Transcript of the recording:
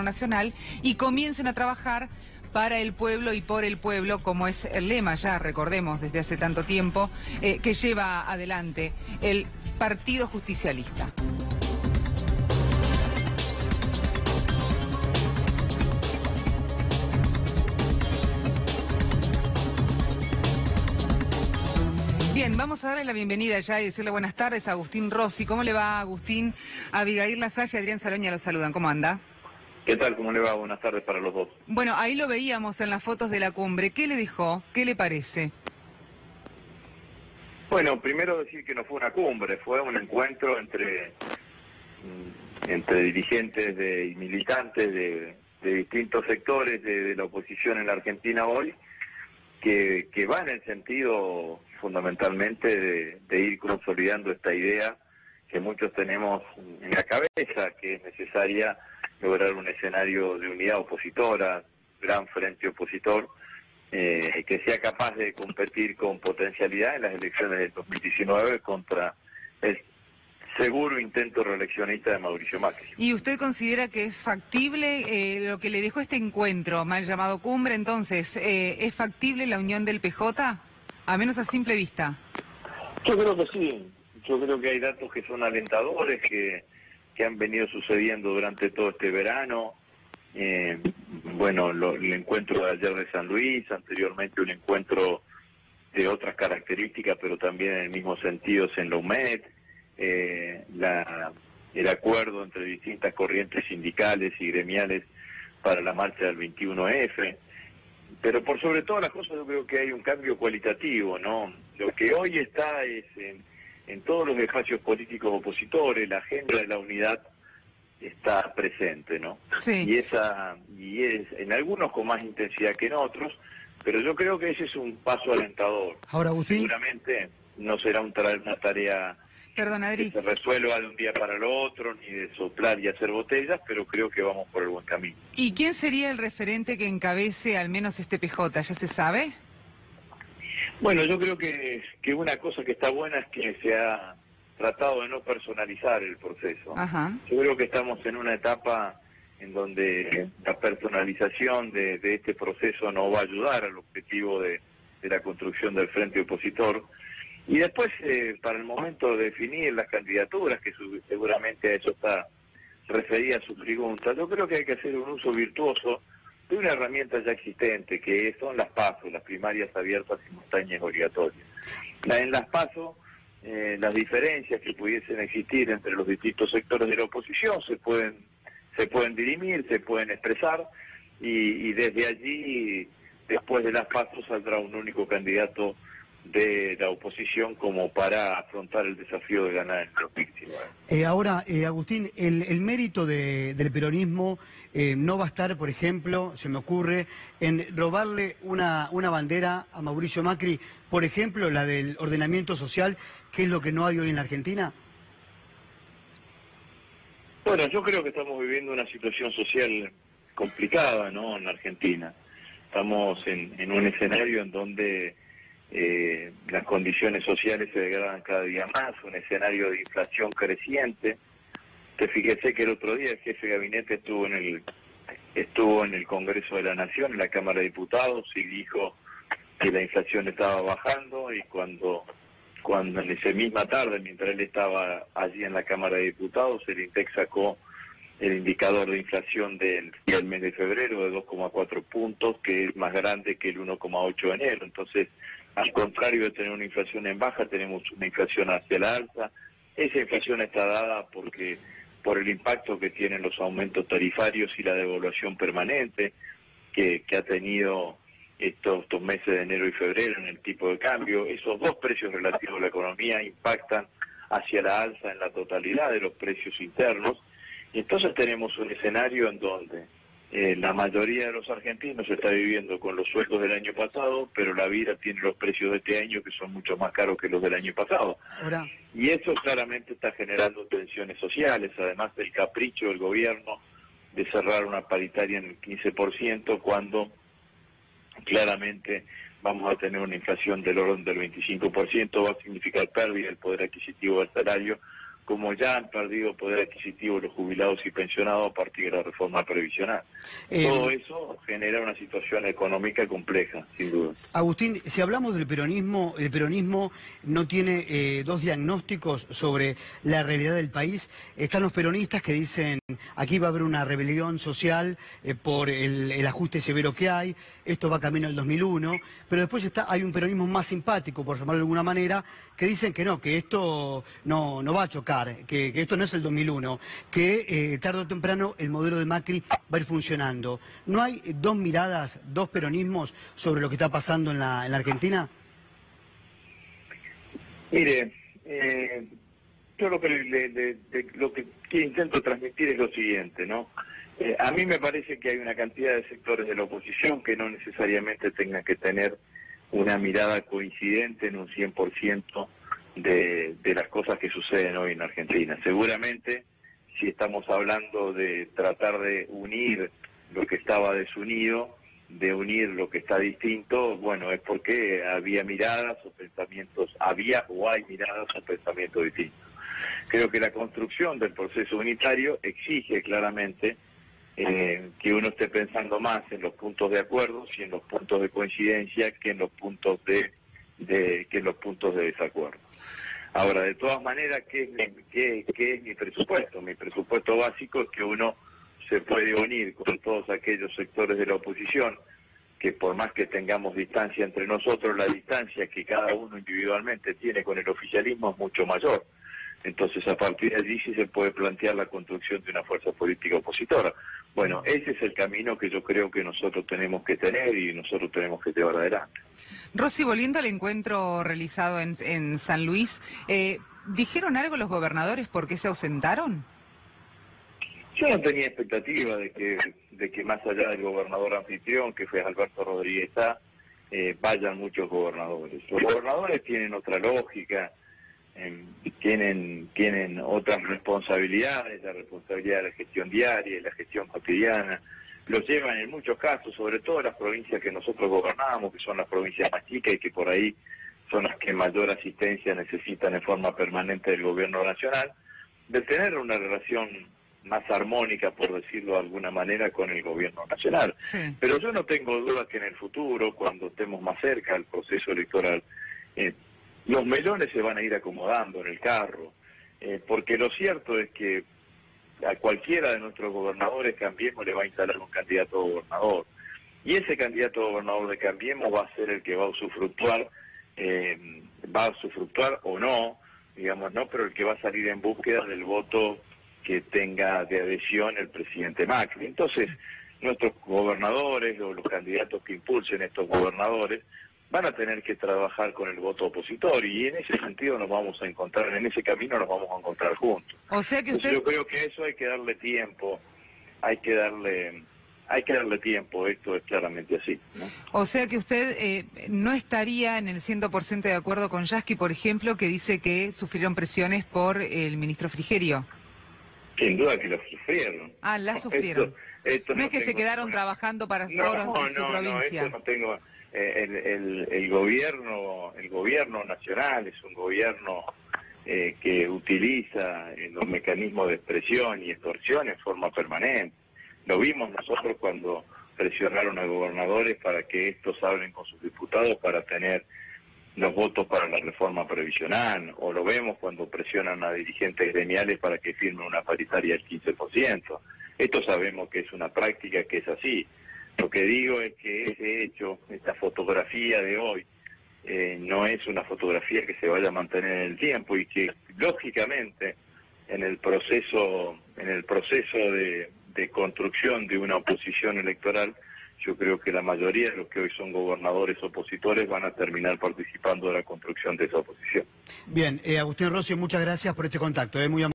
nacional y comiencen a trabajar para el pueblo y por el pueblo, como es el lema, ya recordemos, desde hace tanto tiempo, que lleva adelante el Partido Justicialista. Bien, vamos a darle la bienvenida ya y decirle buenas tardes a Agustín Rossi. ¿Cómo le va, Agustín? Abigail Lasalle y Adrián Saloña lo saludan. ¿Cómo anda? ¿Qué tal? ¿Cómo le va? Buenas tardes para los dos. Bueno, ahí lo veíamos en las fotos de la cumbre. ¿Qué le dejó? ¿Qué le parece? Bueno, primero decir que no fue una cumbre, fue un encuentro entre dirigentes y militantes de distintos sectores de la oposición en la Argentina hoy, que va en el sentido fundamentalmente de ir consolidando esta idea que muchos tenemos en la cabeza, que es necesaria lograr un escenario de unidad opositora, gran frente opositor, que sea capaz de competir con potencialidad en las elecciones del 2019 contra el seguro intento reeleccionista de Mauricio Macri. ¿Y usted considera que es factible lo que le dejó este encuentro, mal llamado cumbre, entonces, es factible la unión del PJ? A menos a simple vista. Yo creo que sí, yo creo que hay datos que son alentadores, que han venido sucediendo durante todo este verano. Bueno, el encuentro de ayer de San Luis, anteriormente un encuentro de otras características, pero también en el mismo sentido en la UMED, el acuerdo entre distintas corrientes sindicales y gremiales para la marcha del 21F. Pero por sobre todas las cosas yo creo que hay un cambio cualitativo, ¿no? Lo que hoy está es en todos los espacios políticos opositores, la agenda de la unidad está presente, ¿no? Sí. Y es en algunos con más intensidad que en otros, pero yo creo que ese es un paso alentador. Ahora, Agustín, seguramente no será una tarea Adri, que se resuelva de un día para el otro, ni de soplar y hacer botellas, pero creo que vamos por el buen camino. ¿Y quién sería el referente que encabece al menos este PJ? ¿Ya se sabe? Bueno, yo creo que una cosa que está buena es que se ha tratado de no personalizar el proceso. Ajá. Yo creo que estamos en una etapa en donde la personalización de este proceso no va a ayudar al objetivo de la construcción del frente opositor. Y después, para el momento de definir las candidaturas, que seguramente a eso está referida su pregunta, yo creo que hay que hacer un uso virtuoso de una herramienta ya existente, que son las PASO, las primarias abiertas simultáneas obligatorias. En las PASO, las diferencias que pudiesen existir entre los distintos sectores de la oposición se pueden dirimir, se pueden expresar, y desde allí, después de las PASO, saldrá un único candidato de la oposición como para afrontar el desafío de ganar en el 2019. Ahora, Agustín, el mérito del peronismo no va a estar, por ejemplo, se me ocurre, en robarle una bandera a Mauricio Macri, por ejemplo, la del ordenamiento social, que es lo que no hay hoy en la Argentina. Bueno, yo creo que estamos viviendo una situación social complicada, ¿no?, en la Argentina. Estamos en un escenario en donde las condiciones sociales se degradan cada día más, un escenario de inflación creciente. Fíjese que el otro día el jefe de gabinete estuvo en el Congreso de la Nación, en la Cámara de Diputados, y dijo que la inflación estaba bajando, y cuando en esa misma tarde, mientras él estaba allí en la Cámara de Diputados, el INDEC sacó el indicador de inflación del mes de febrero de 2,4 puntos, que es más grande que el 1,8 de enero. Entonces, al contrario de tener una inflación en baja, tenemos una inflación hacia la alza. Esa inflación está dada por el impacto que tienen los aumentos tarifarios y la devaluación permanente que ha tenido estos meses de enero y febrero en el tipo de cambio. Esos dos precios relativos a la economía impactan hacia la alza en la totalidad de los precios internos. Y entonces tenemos un escenario en donde la mayoría de los argentinos está viviendo con los sueldos del año pasado, pero la vida tiene los precios de este año que son mucho más caros que los del año pasado. Ahora, y eso claramente está generando tensiones sociales, además del capricho del gobierno de cerrar una paritaria en el 15%, cuando claramente vamos a tener una inflación del orden del 25%, va a significar pérdida del poder adquisitivo del salario como ya han perdido poder adquisitivo los jubilados y pensionados a partir de la reforma previsional. Todo eso genera una situación económica compleja, sin duda. Agustín, si hablamos del peronismo, el peronismo no tiene dos diagnósticos sobre la realidad del país. Están los peronistas que dicen aquí va a haber una rebelión social por el ajuste severo que hay, esto va camino al 2001, pero después hay un peronismo más simpático, por llamarlo de alguna manera, que dicen que no, que esto no va a chocar, que esto no es el 2001, que tarde o temprano el modelo de Macri va a ir funcionando. ¿No hay dos miradas, dos peronismos sobre lo que está pasando en la Argentina? Mire, yo lo que intento transmitir es lo siguiente, ¿no? A mí me parece que hay una cantidad de sectores de la oposición que no necesariamente tengan que tener una mirada coincidente en un 100% de las cosas que suceden hoy en Argentina. Seguramente, si estamos hablando de tratar de unir lo que estaba desunido, de unir lo que está distinto, bueno, es porque había miradas o pensamientos, había o hay miradas o pensamientos distintos. Creo que la construcción del proceso unitario exige claramente que uno esté pensando más en los puntos de acuerdo y en los puntos de coincidencia que en los puntos de desacuerdo. Ahora, de todas maneras, ¿qué es mi presupuesto? Mi presupuesto básico es que uno se puede unir con todos aquellos sectores de la oposición que por más que tengamos distancia entre nosotros, la distancia que cada uno individualmente tiene con el oficialismo es mucho mayor. Entonces, a partir de allí sí se puede plantear la construcción de una fuerza política opositora. Bueno, ese es el camino que yo creo que nosotros tenemos que tener y nosotros tenemos que llevar adelante. Rossi, volviendo al encuentro realizado en San Luis, ¿dijeron algo los gobernadores por qué se ausentaron? Yo no tenía expectativa de que más allá del gobernador anfitrión, que fue Alberto Rodríguez Sá, vayan muchos gobernadores. Los gobernadores tienen otra lógica, tienen otras responsabilidades, la responsabilidad de la gestión diaria, de la gestión cotidiana, los llevan en muchos casos, sobre todo las provincias que nosotros gobernamos, que son las provincias más chicas y que por ahí son las que mayor asistencia necesitan en forma permanente del gobierno nacional, de tener una relación más armónica, por decirlo de alguna manera, con el gobierno nacional. Sí. Pero yo no tengo dudas que en el futuro, cuando estemos más cerca del proceso electoral, los melones se van a ir acomodando en el carro, porque lo cierto es que a cualquiera de nuestros gobernadores Cambiemos le va a instalar un candidato a gobernador, y ese candidato a gobernador de Cambiemos va a ser el que va a usufructuar o no, digamos, no, pero el que va a salir en búsqueda del voto que tenga de adhesión el presidente Macri. Entonces, nuestros gobernadores o los candidatos que impulsen estos gobernadores van a tener que trabajar con el voto opositor y en ese sentido nos vamos a encontrar, en ese camino nos vamos a encontrar juntos. O sea que Entonces, yo creo que eso hay que darle tiempo, hay que darle tiempo, esto es claramente así, ¿no? O sea que usted no estaría en el 100% de acuerdo con Yasky, por ejemplo, que dice que sufrieron presiones por el ministro Frigerio. Sin duda que lo sufrieron. Ah, la sufrieron. Esto no es que se quedaron trabajando para todos de su provincia. No, esto no tengo. El gobierno nacional es un gobierno que utiliza los mecanismos de expresión y extorsión en forma permanente. Lo vimos nosotros cuando presionaron a gobernadores para que estos hablen con sus diputados para tener los votos para la reforma previsional, o lo vemos cuando presionan a dirigentes gremiales para que firmen una paritaria del 15%. Esto sabemos que es una práctica que es así. Lo que digo es que ese hecho, esta fotografía de hoy, no es una fotografía que se vaya a mantener en el tiempo y que lógicamente en el proceso de construcción de una oposición electoral, yo creo que la mayoría de los que hoy son gobernadores opositores van a terminar participando de la construcción de esa oposición. Bien, Agustín Rossi, muchas gracias por este contacto, muy amable.